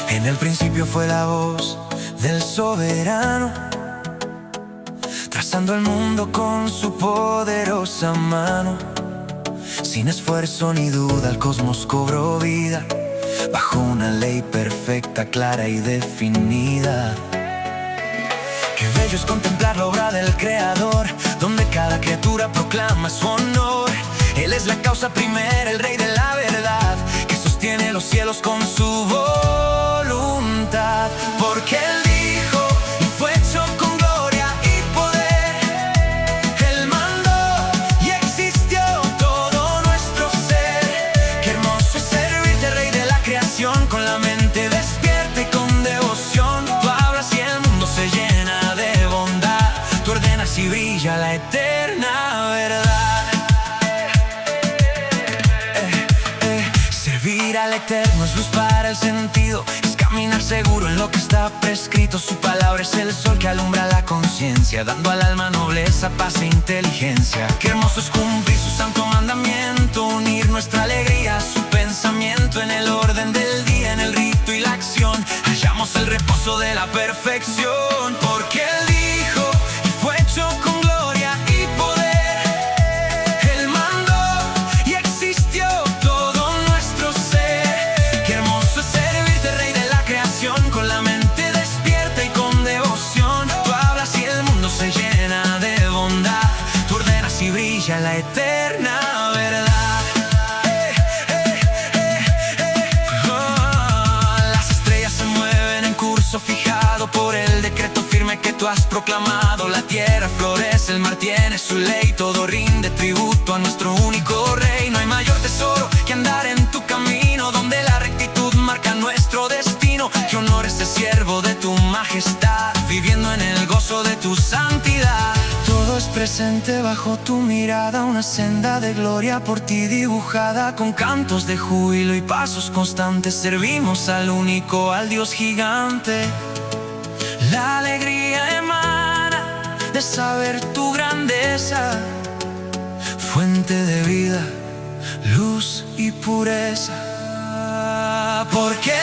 En el principio fue la voz del soberano, trazando el mundo con su poderosa mano. Sin esfuerzo ni duda el cosmos cobró vida, bajo una ley perfecta, clara y definida. Qué bello es contemplar la obra del Creador, donde cada criatura proclama su honor. Él es la causa primera, el rey de la verdad, que sostiene los cielos con su voluntad. Porque Él dijo y fue hecho con gloria y poder. Él mandó y existió todo nuestro ser. Qué hermoso es servirte, Rey de la creación, con la mente despierta y con devoción. Tú hablas y el mundo se llena de bondad. Tú ordenas y brilla la eterna verdad. Servir al Eterno es luz para el sentido, es caminar seguro en lo que está prescrito. Su palabra es el sol que alumbra la conciencia, dando al alma nobleza, paz e inteligencia. Qué hermoso es cumplir su santo mandamiento, unir nuestra alegría a su pensamiento. En el orden del día, en el rito y la acción, hallamos el reposo de la perfección. Porque Él dijo y fue hecho con gloria y poder. Él mandó y existió todo nuestro ser. Qué hermoso es servirte, Rey de la creación, con la mente despierta y con devoción. Tú hablas y el mundo se llena de bondad. Tú ordenas y brilla la eterna verdad. Las estrellas se mueven en curso fijado por el decreto firme que tú has proclamado. La tierra florece, el mar tiene su ley, todo rinde tributo a nuestro único Rey. No hay mayor tesoro que andar en tu camino, donde la rectitud marca nuestro destino. Que honor este siervo de tu majestad, viviendo en el gozo de tu santidad. Todo es presente bajo tu mirada, una senda de gloria por ti dibujada. Con cantos de júbilo y pasos constantes servimos al único, al Dios gigante. La alegría emana de saber tu grandeza, fuente de vida, luz y pureza. Porque